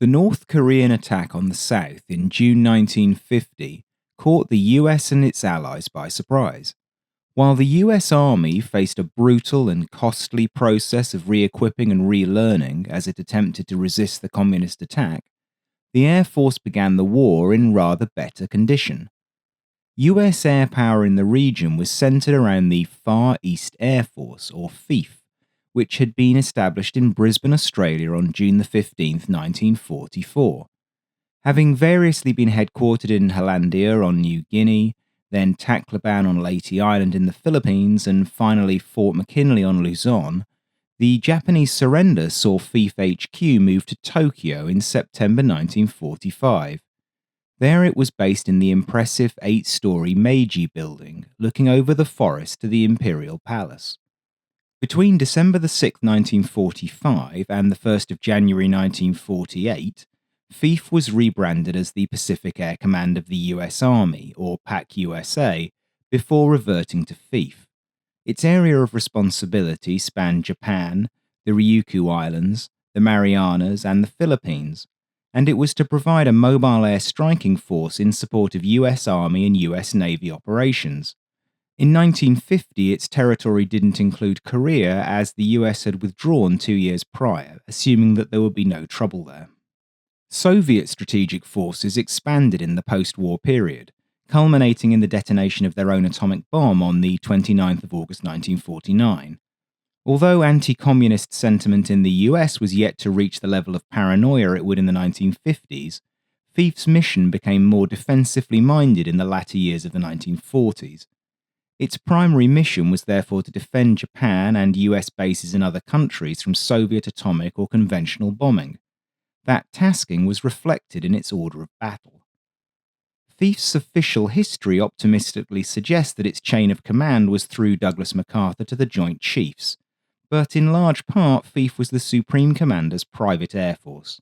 The North Korean attack on the South in June 1950 caught the US and its allies by surprise. While the US Army faced a brutal and costly process of re-equipping and relearning as it attempted to resist the communist attack, the Air Force began the war in rather better condition. US air power in the region was centered around the Far East Air Force, or FEAF, which had been established in Brisbane, Australia on June 15, 1944. Having variously been headquartered in Hollandia on New Guinea, then Tacloban on Leyte Island in the Philippines, and finally Fort McKinley on Luzon, the Japanese surrender saw FEAF HQ move to Tokyo in September 1945. There it was based in the impressive 8-story Meiji building, looking over the forest to the Imperial Palace. Between December 6, 1945 and the 1st of January 1948, FEAF was rebranded as the Pacific Air Command of the US Army, or PAC-USA, before reverting to FEAF. Its area of responsibility spanned Japan, the Ryukyu Islands, the Marianas, and the Philippines, and it was to provide a mobile air striking force in support of US Army and US Navy operations. In 1950, its territory didn't include Korea as the US had withdrawn 2 years prior, assuming that there would be no trouble there. Soviet strategic forces expanded in the post-war period, culminating in the detonation of their own atomic bomb on the 29th of August 1949. Although anti-communist sentiment in the US was yet to reach the level of paranoia it would in the 1950s, FEAF's mission became more defensively minded in the latter years of the 1940s. Its primary mission was therefore to defend Japan and US bases in other countries from Soviet atomic or conventional bombing. That tasking was reflected in its order of battle. FEAF's official history optimistically suggests that its chain of command was through Douglas MacArthur to the Joint Chiefs, but in large part FEAF was the Supreme Commander's private air force.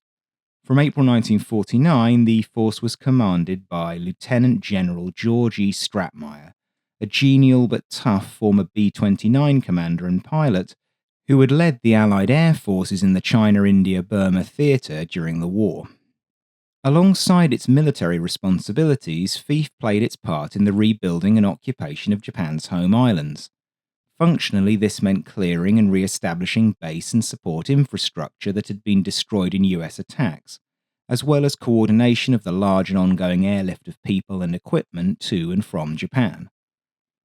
From April 1949, the force was commanded by Lieutenant General George E. Stratmeyer, a genial but tough former B-29 commander and pilot who had led the Allied air forces in the China-India-Burma theatre during the war. Alongside its military responsibilities, FEAF played its part in the rebuilding and occupation of Japan's home islands. Functionally, this meant clearing and re-establishing base and support infrastructure that had been destroyed in US attacks, as well as coordination of the large and ongoing airlift of people and equipment to and from Japan.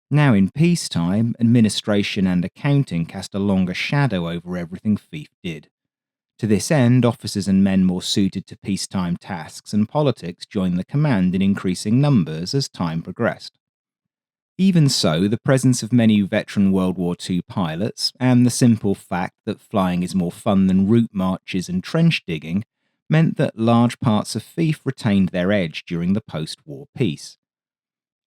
Now in peacetime, administration and accounting cast a longer shadow over everything FEAF did. To this end, officers and men more suited to peacetime tasks and politics joined the command in increasing numbers as time progressed. Even so, the presence of many veteran World War II pilots, and the simple fact that flying is more fun than route marches and trench digging, meant that large parts of FEAF retained their edge during the post-war peace.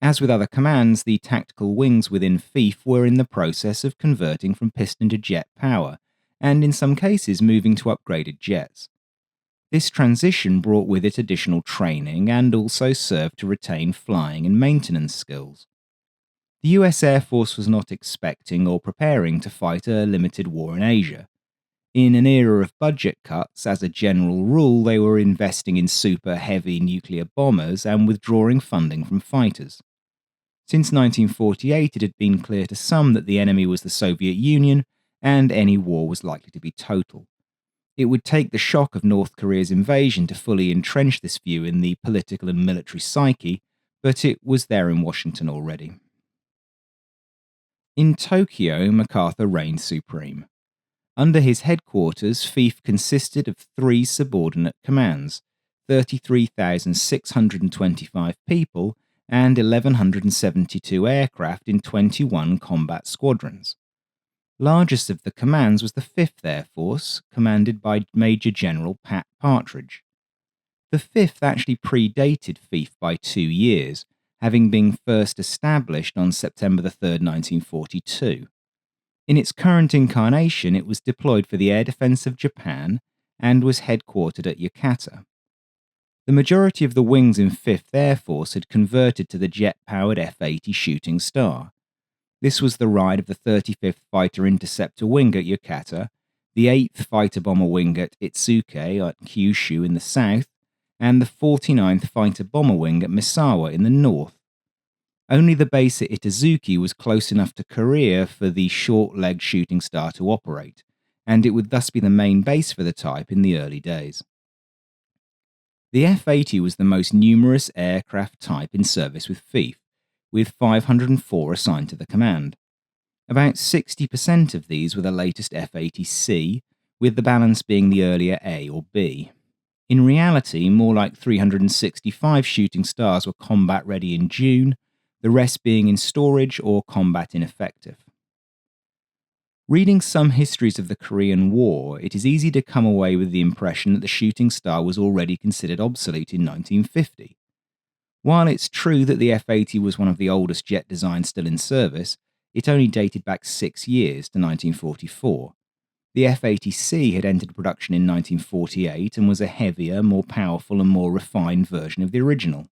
As with other commands, the tactical wings within FEAF were in the process of converting from piston to jet power, and in some cases moving to upgraded jets. This transition brought with it additional training and also served to retain flying and maintenance skills. The US Air Force was not expecting or preparing to fight a limited war in Asia. In an era of budget cuts, as a general rule, they were investing in super-heavy nuclear bombers and withdrawing funding from fighters. Since 1948, it had been clear to some that the enemy was the Soviet Union, and any war was likely to be total. It would take the shock of North Korea's invasion to fully entrench this view in the political and military psyche, but it was there in Washington already. In Tokyo, MacArthur reigned supreme. Under his headquarters, FEAF consisted of 3 subordinate commands, 33,625 people, and 1,172 aircraft in 21 combat squadrons. Largest of the commands was the 5th Air Force, commanded by Major General Pat Partridge. The 5th actually predated FEAF by 2 years, having been first established on September 3, 1942. In its current incarnation, it was deployed for the air defense of Japan and was headquartered at Yokata. The majority of the wings in 5th Air Force had converted to the jet-powered F-80 Shooting Star. This was the ride of the 35th Fighter Interceptor Wing at Yokata, the 8th Fighter Bomber Wing at Itsuke at Kyushu in the south, and the 49th Fighter Bomber Wing at Misawa in the north. Only the base at Itazuki was close enough to Korea for the short-leg shooting star to operate, and it would thus be the main base for the type in the early days. The F-80 was the most numerous aircraft type in service with FIF, with 504 assigned to the command. About 60% of these were the latest F-80C, with the balance being the earlier A or B. In reality, more like 365 shooting stars were combat ready in June, the rest being in storage or combat ineffective. Reading some histories of the Korean War, it is easy to come away with the impression that the shooting star was already considered obsolete in 1950. While it's true that the F-80 was one of the oldest jet designs still in service, it only dated back 6 years to 1944. The F-80C had entered production in 1948 and was a heavier, more powerful and more refined version of the original.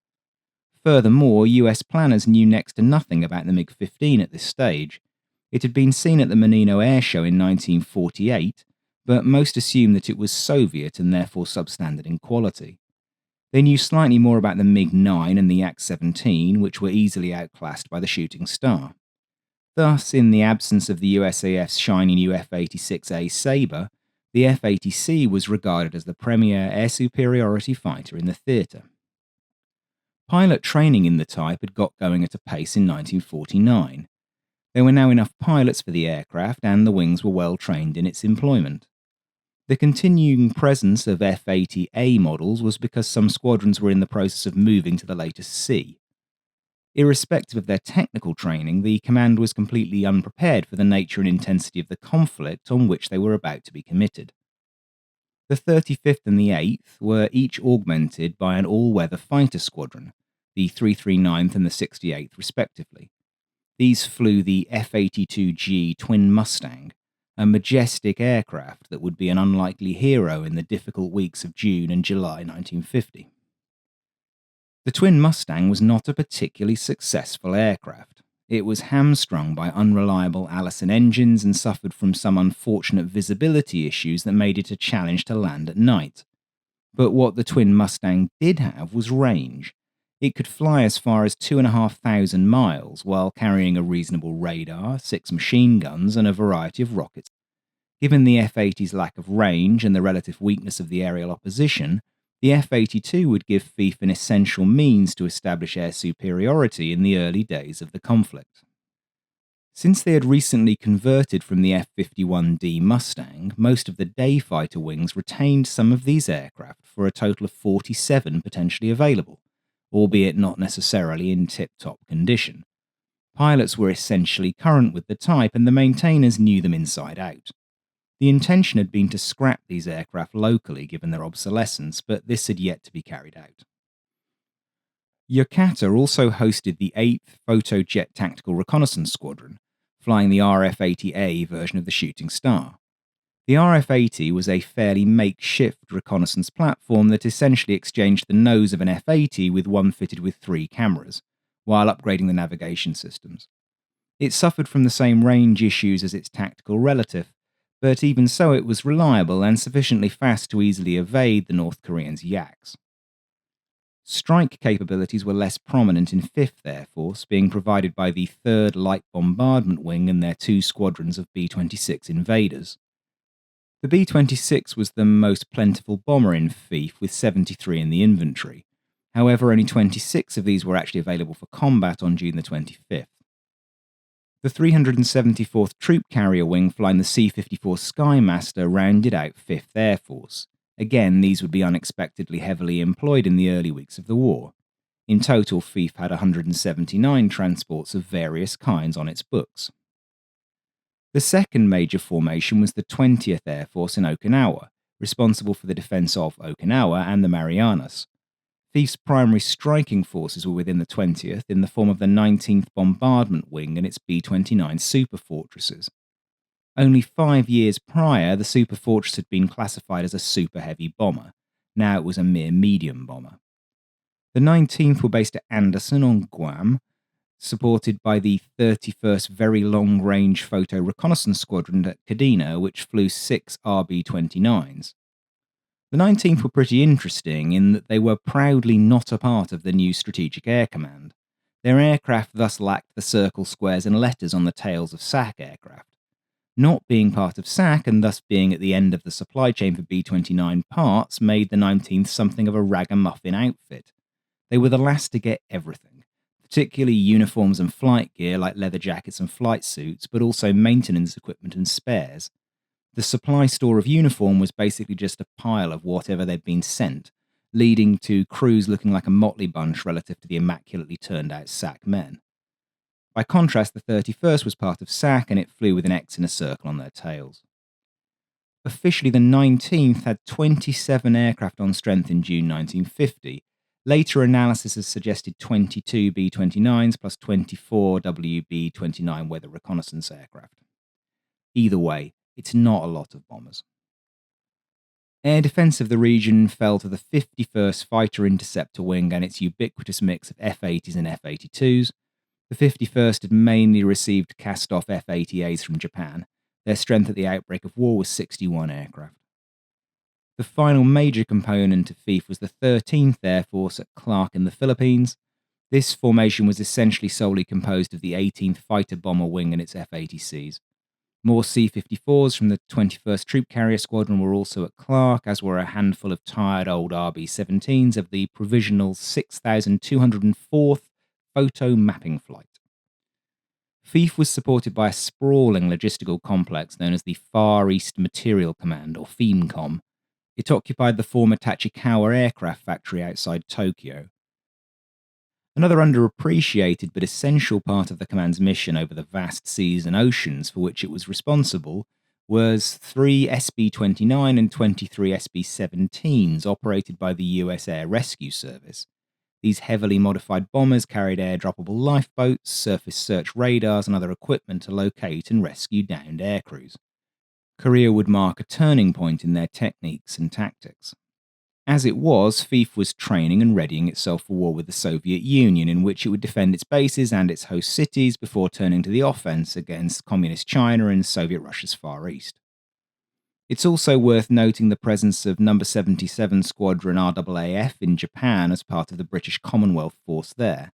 Furthermore, US planners knew next to nothing about the MiG-15 at this stage. It had been seen at the Menino Air Show in 1948, but most assumed that it was Soviet and therefore substandard in quality. They knew slightly more about the MiG-9 and the Yak-17, which were easily outclassed by the Shooting Star. Thus, in the absence of the USAF's shiny new F-86A Sabre, the F-80C was regarded as the premier air superiority fighter in the theatre. Pilot training in the type had got going at a pace in 1949. There were now enough pilots for the aircraft, and the wings were well trained in its employment. The continuing presence of F-80A models was because some squadrons were in the process of moving to the latest C. Irrespective of their technical training, the command was completely unprepared for the nature and intensity of the conflict on which they were about to be committed. The 35th and the 8th were each augmented by an all-weather fighter squadron, the 339th and the 68th respectively. These flew the F-82G Twin Mustang, a majestic aircraft that would be an unlikely hero in the difficult weeks of June and July 1950. The Twin Mustang was not a particularly successful aircraft. It was hamstrung by unreliable Allison engines and suffered from some unfortunate visibility issues that made it a challenge to land at night. But what the Twin Mustang did have was range. It could fly as far as 2,500 miles while carrying a reasonable radar, 6 machine guns, and a variety of rockets. Given the F-80's lack of range and the relative weakness of the aerial opposition, the F-82 would give FIF an essential means to establish air superiority in the early days of the conflict. Since they had recently converted from the F-51D Mustang, most of the day fighter wings retained some of these aircraft for a total of 47 potentially available, albeit not necessarily in tip-top condition. Pilots were essentially current with the type, and the maintainers knew them inside out. The intention had been to scrap these aircraft locally given their obsolescence, but this had yet to be carried out. Yokata also hosted the 8th Photojet Tactical Reconnaissance Squadron, flying the RF-80A version of the Shooting Star. The RF-80 was a fairly makeshift reconnaissance platform that essentially exchanged the nose of an F-80 with one fitted with 3 cameras, while upgrading the navigation systems. It suffered from the same range issues as its tactical relative, but even so it was reliable and sufficiently fast to easily evade the North Koreans' Yaks. Strike capabilities were less prominent in 5th Air Force, being provided by the 3rd Light Bombardment Wing and their 2 squadrons of B-26 Invaders. The B-26 was the most plentiful bomber in FIF, with 73 in the inventory. However, only 26 of these were actually available for combat on June the 25th. The 374th Troop Carrier Wing flying the C-54 Skymaster rounded out 5th Air Force. Again, these would be unexpectedly heavily employed in the early weeks of the war. In total, FIF had 179 transports of various kinds on its books. The second major formation was the 20th Air Force in Okinawa, responsible for the defense of Okinawa and the Marianas. FIF's primary striking forces were within the 20th in the form of the 19th Bombardment Wing and its B-29 Superfortresses. Only 5 years prior, the Superfortress had been classified as a super heavy bomber. Now it was a mere medium bomber. The 19th were based at Andersen on Guam, supported by the 31st Very Long Range Photo Reconnaissance Squadron at Kadena, which flew 6 RB-29s. The 19th were pretty interesting in that they were proudly not a part of the new Strategic Air Command. Their aircraft thus lacked the circle, squares, and letters on the tails of SAC aircraft. Not being part of SAC and thus being at the end of the supply chain for B-29 parts made the 19th something of a ragamuffin outfit. They were the last to get everything, particularly uniforms and flight gear like leather jackets and flight suits, but also maintenance equipment and spares. The supply store of uniform was basically just a pile of whatever they'd been sent, leading to crews looking like a motley bunch relative to the immaculately turned out SAC men. By contrast, the 31st was part of SAC and it flew with an X in a circle on their tails. Officially, the 19th had 27 aircraft on strength in June 1950. Later analysis has suggested 22 B-29s plus 24 WB-29 weather reconnaissance aircraft. Either way, it's not a lot of bombers. Air defense of the region fell to the 51st Fighter Interceptor Wing and its ubiquitous mix of F-80s and F-82s. The 51st had mainly received cast-off F-80As from Japan. Their strength at the outbreak of war was 61 aircraft. The final major component of FIF was the 13th Air Force at Clark in the Philippines. This formation was essentially solely composed of the 18th Fighter Bomber Wing and its F-80Cs. More C-54s from the 21st Troop Carrier Squadron were also at Clark, as were a handful of tired old RB-17s of the provisional 6,204th Photo Mapping Flight. FIF was supported by a sprawling logistical complex known as the Far East Material Command, or FEMCOM. It occupied the former Tachikawa aircraft factory outside Tokyo. Another underappreciated but essential part of the command's mission over the vast seas and oceans for which it was responsible was 3 SB-29 and 23 SB-17s operated by the US Air Rescue Service. These heavily modified bombers carried air-droppable lifeboats, surface search radars, and other equipment to locate and rescue downed aircrews. Korea would mark a turning point in their techniques and tactics. As it was, FIF was training and readying itself for war with the Soviet Union, in which it would defend its bases and its host cities before turning to the offense against Communist China and Soviet Russia's Far East. It's also worth noting the presence of No. 77 Squadron RAAF in Japan as part of the British Commonwealth Force there.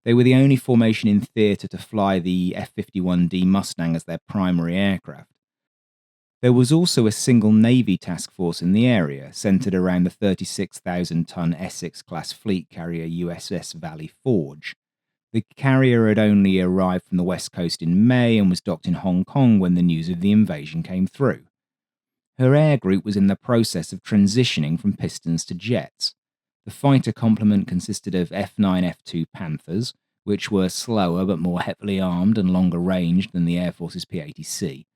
They were the only formation in theatre to fly the F-51D Mustang as their primary aircraft. There was also a single Navy task force in the area, centred around the 36,000-ton Essex-class fleet carrier USS Valley Forge. The carrier had only arrived from the west coast in May and was docked in Hong Kong when the news of the invasion came through. Her air group was in the process of transitioning from pistons to jets. The fighter complement consisted of F-9 F-2 Panthers, which were slower but more heavily armed and longer ranged than the Air Force's P-80C.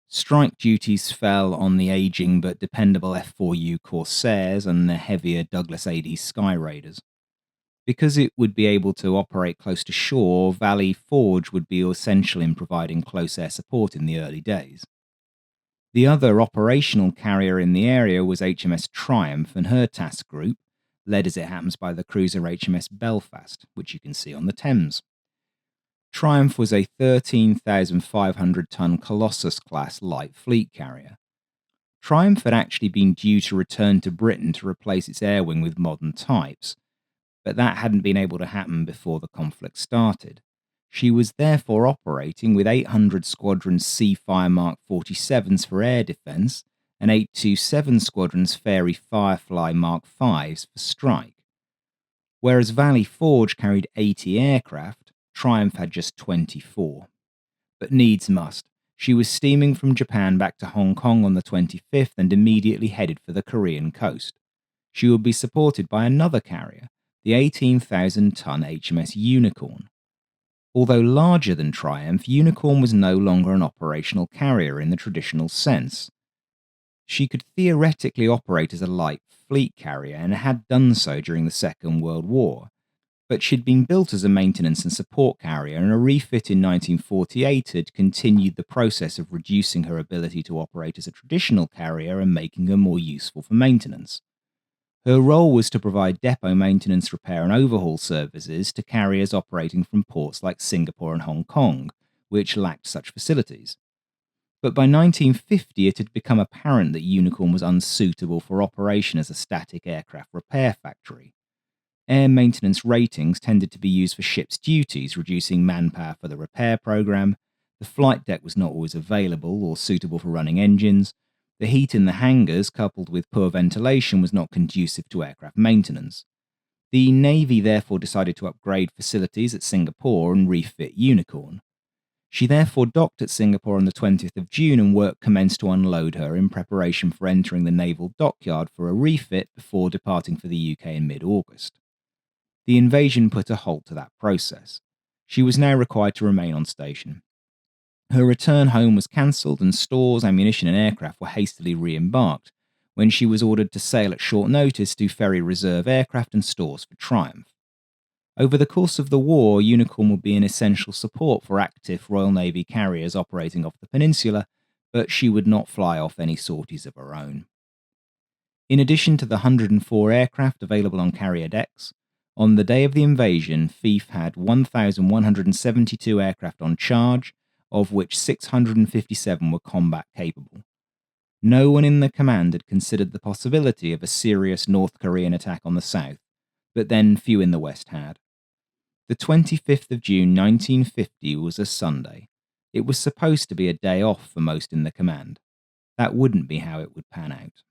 Strike duties fell on the aging but dependable F-4U Corsairs and the heavier Douglas AD Sky Raiders. Because it would be able to operate close to shore, Valley Forge would be essential in providing close air support in the early days. The other operational carrier in the area was HMS Triumph and her task group, led as it happens by the cruiser HMS Belfast, which you can see on the Thames. Triumph was a 13,500-ton Colossus-class light fleet carrier. Triumph had actually been due to return to Britain to replace its air wing with modern types, but that hadn't been able to happen before the conflict started. She was therefore operating with 800 Squadron Seafire Mark 47s for air defense and 827 Squadron's Fairey Firefly Mark 5s for strike. Whereas Valley Forge carried 80 aircraft, Triumph had just 24. But needs must. She was steaming from Japan back to Hong Kong on the 25th and immediately headed for the Korean coast. She would be supported by another carrier, the 18,000-ton HMS Unicorn. Although larger than Triumph, Unicorn was no longer an operational carrier in the traditional sense. She could theoretically operate as a light fleet carrier and had done so during the Second World War, but she'd been built as a maintenance and support carrier, and a refit in 1948 had continued the process of reducing her ability to operate as a traditional carrier and making her more useful for maintenance. Her role was to provide depot maintenance, repair, and overhaul services to carriers operating from ports like Singapore and Hong Kong, which lacked such facilities. But by 1950, it had become apparent that Unicorn was unsuitable for operation as a static aircraft repair factory. Air maintenance ratings tended to be used for ships' duties, reducing manpower for the repair program. The flight deck was not always available or suitable for running engines. The heat in the hangars, coupled with poor ventilation, was not conducive to aircraft maintenance. The Navy therefore decided to upgrade facilities at Singapore and refit Unicorn. She therefore docked at Singapore on the 20th of June and work commenced to unload her in preparation for entering the naval dockyard for a refit before departing for the UK in mid-August. The invasion put a halt to that process. She was now required to remain on station. Her return home was cancelled and stores, ammunition and aircraft were hastily re-embarked when she was ordered to sail at short notice to ferry reserve aircraft and stores for Triumph. Over the course of the war, Unicorn would be an essential support for active Royal Navy carriers operating off the peninsula, but she would not fly off any sorties of her own. In addition to the 104 aircraft available on carrier decks, on the day of the invasion, FIF had 1,172 aircraft on charge, of which 657 were combat capable. No one in the command had considered the possibility of a serious North Korean attack on the south, but then few in the west had. The 25th of June 1950 was a Sunday. It was supposed to be a day off for most in the command. That wouldn't be how it would pan out.